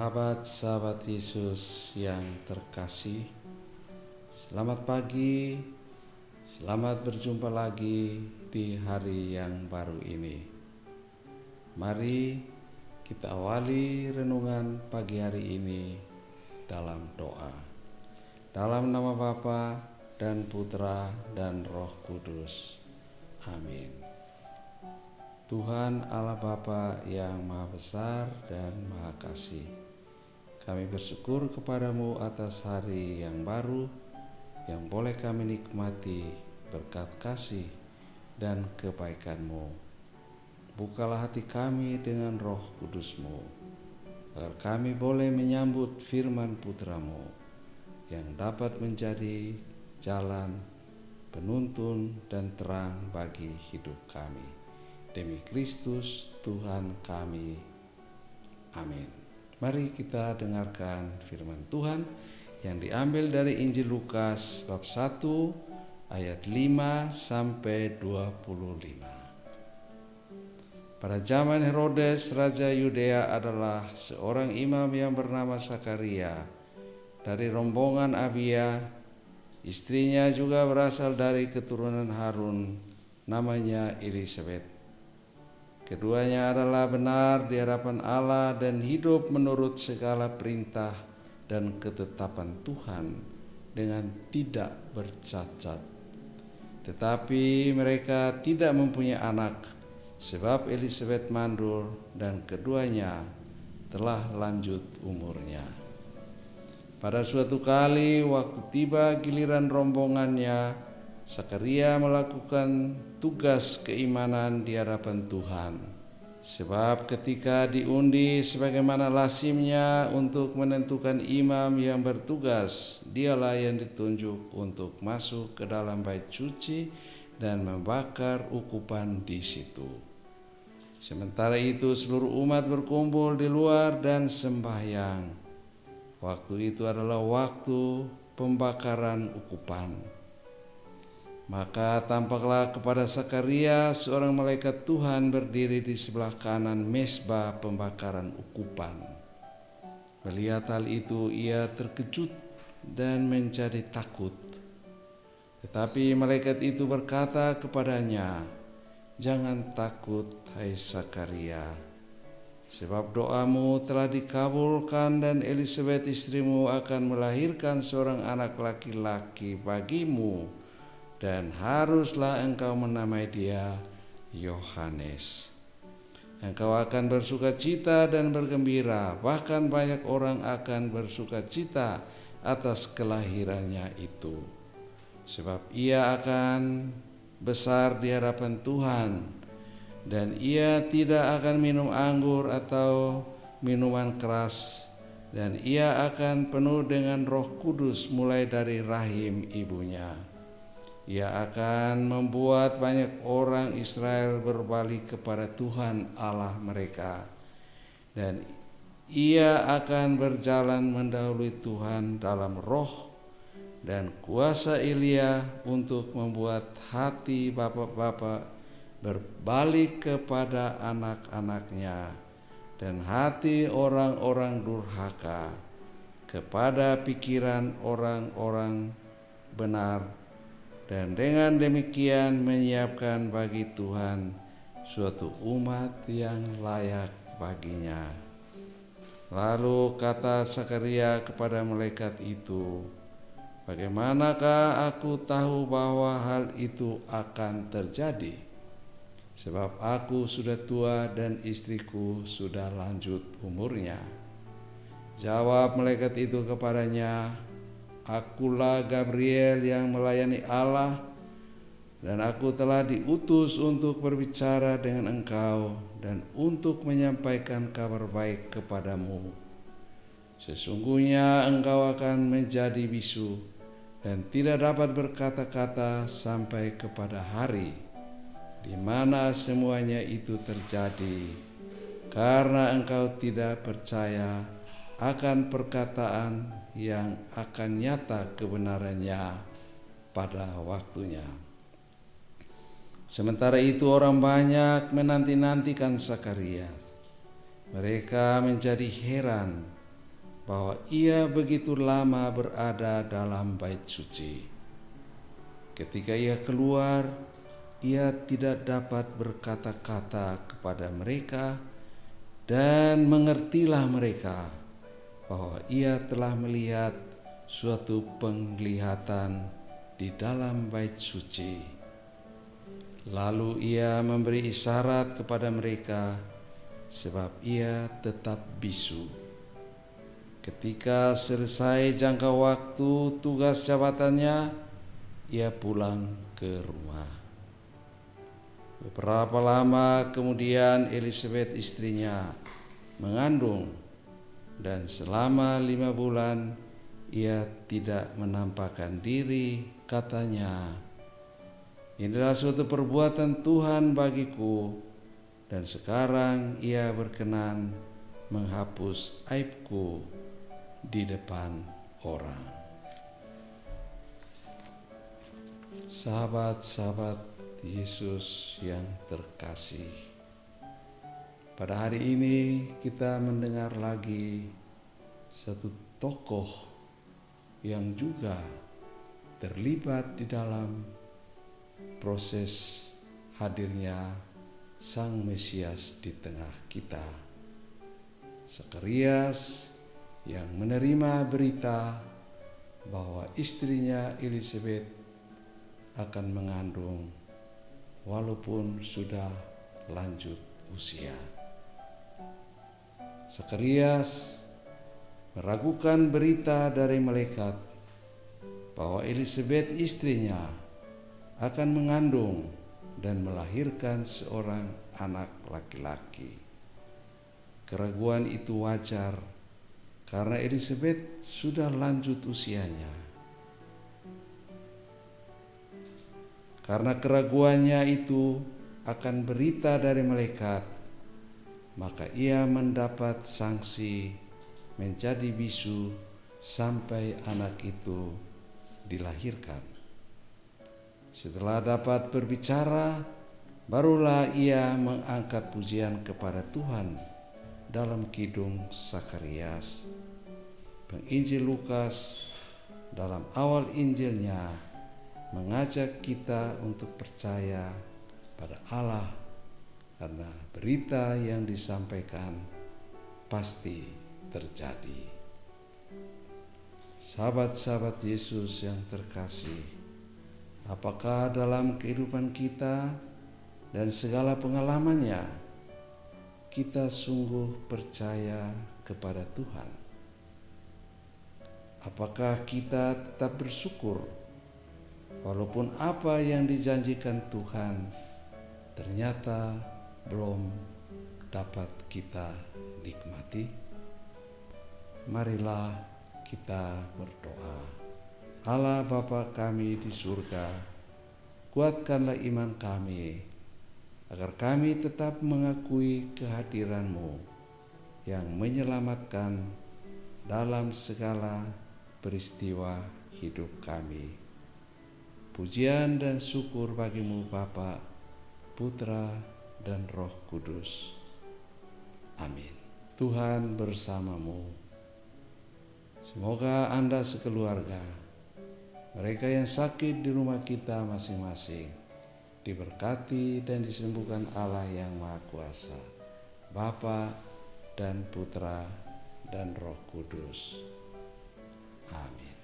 Sahabat-sahabat Yesus yang terkasih, selamat pagi, selamat berjumpa lagi di hari yang baru ini. Mari kita awali renungan pagi hari ini dalam doa. Dalam nama Bapa dan Putra dan Roh Kudus. Amin. Tuhan Allah Bapa yang Maha Besar dan Maha Kasih, kami bersyukur kepadamu atas hari yang baru yang boleh kami nikmati berkat kasih dan kebaikan-Mu. Bukalah hati kami dengan Roh Kudus-Mu, agar kami boleh menyambut firman Putra-Mu yang dapat menjadi jalan, penuntun dan terang bagi hidup kami. Demi Kristus Tuhan kami. Amin. Mari kita dengarkan firman Tuhan yang diambil dari Injil Lukas bab 1 ayat 5 sampai 25. Pada zaman Herodes raja Yudea adalah seorang imam yang bernama Sakaria dari rombongan Abia. Istrinya juga berasal dari keturunan Harun, namanya Elisabet. Keduanya adalah benar di hadapan Allah dan hidup menurut segala perintah dan ketetapan Tuhan dengan tidak bercacat. Tetapi mereka tidak mempunyai anak, sebab Elisabet mandul dan keduanya telah lanjut umurnya. Pada suatu kali waktu tiba giliran rombongannya, Sakaria melakukan tugas keimanan di hadapan Tuhan. Sebab ketika diundi sebagaimana lazimnya untuk menentukan imam yang bertugas, dialah yang ditunjuk untuk masuk ke dalam bait suci dan membakar ukupan di situ. Sementara itu seluruh umat berkumpul di luar dan sembahyang. Waktu itu adalah waktu pembakaran ukupan. Maka tampaklah kepada Sakaria seorang malaikat Tuhan berdiri di sebelah kanan mezbah pembakaran ukupan. Melihat hal itu ia terkejut dan menjadi takut. Tetapi malaikat itu berkata kepadanya, "Jangan takut, hai Sakaria, sebab doamu telah dikabulkan dan Elisabet istrimu akan melahirkan seorang anak laki-laki bagimu. Dan haruslah engkau menamai dia Yohanes. Engkau akan bersukacita dan bergembira, bahkan banyak orang akan bersukacita atas kelahirannya itu. Sebab ia akan besar di hadapan Tuhan, dan ia tidak akan minum anggur atau minuman keras, dan ia akan penuh dengan Roh Kudus mulai dari rahim ibunya. Ia akan membuat banyak orang Israel berbalik kepada Tuhan Allah mereka. Dan ia akan berjalan mendahului Tuhan dalam roh dan kuasa Elia untuk membuat hati bapak-bapak berbalik kepada anak-anaknya dan hati orang-orang durhaka kepada pikiran orang-orang benar. Dan dengan demikian menyiapkan bagi Tuhan suatu umat yang layak baginya." Lalu kata Sakaria kepada malaikat itu, "Bagaimanakah aku tahu bahwa hal itu akan terjadi? Sebab aku sudah tua dan istriku sudah lanjut umurnya." Jawab malaikat itu kepadanya, "Akulah Gabriel yang melayani Allah, dan aku telah diutus untuk berbicara dengan engkau dan untuk menyampaikan kabar baik kepadamu. Sesungguhnya engkau akan menjadi bisu dan tidak dapat berkata-kata sampai kepada hari di mana semuanya itu terjadi, karena engkau tidak percaya akan perkataan yang akan nyata kebenarannya pada waktunya." Sementara itu orang banyak menanti-nantikan Sakaria. Mereka menjadi heran bahwa ia begitu lama berada dalam bait suci. Ketika ia keluar, ia tidak dapat berkata-kata kepada mereka, dan mengertilah mereka bahwa ia telah melihat suatu penglihatan di dalam bait suci. Lalu ia memberi isyarat kepada mereka, sebab ia tetap bisu. Ketika selesai jangka waktu tugas jabatannya, ia pulang ke rumah. Beberapa lama kemudian Elisabet istrinya mengandung, dan selama 5 bulan ia tidak menampakkan diri. Katanya, inilah suatu perbuatan Tuhan bagiku, dan sekarang ia berkenan menghapus aibku di depan orang. Sahabat-sahabat Yesus yang terkasih, pada hari ini kita mendengar lagi satu tokoh yang juga terlibat di dalam proses hadirnya Sang Mesias di tengah kita. Zakarias yang menerima berita bahwa istrinya Elisabet akan mengandung walaupun sudah lanjut usia. Zakarias meragukan berita dari malaikat bahwa Elisabet istrinya akan mengandung dan melahirkan seorang anak laki-laki. Keraguan itu wajar karena Elisabet sudah lanjut usianya. Karena keraguannya itu akan berita dari malaikat, maka ia mendapat sanksi menjadi bisu sampai anak itu dilahirkan. Setelah dapat berbicara, barulah ia mengangkat pujian kepada Tuhan dalam kidung Zakarias. Penginjil Lukas dalam awal Injilnya mengajak kita untuk percaya pada Allah, karena berita yang disampaikan pasti terjadi. Sahabat-sahabat Yesus yang terkasih, apakah dalam kehidupan kita dan segala pengalamannya kita sungguh percaya kepada Tuhan? Apakah kita tetap bersyukur walaupun apa yang dijanjikan Tuhan ternyata belum dapat kita nikmati? Marilah kita berdoa. Allah Bapa kami di surga, kuatkanlah iman kami agar kami tetap mengakui kehadiran-Mu yang menyelamatkan dalam segala peristiwa hidup kami. Pujian dan syukur bagi-Mu Bapa, Putra, dan Roh Kudus. Amin. Tuhan bersamamu. Semoga Anda sekeluarga, mereka yang sakit di rumah kita masing-masing, diberkati dan disembuhkan Allah yang Maha Kuasa, Bapa dan Putra dan Roh Kudus. Amin.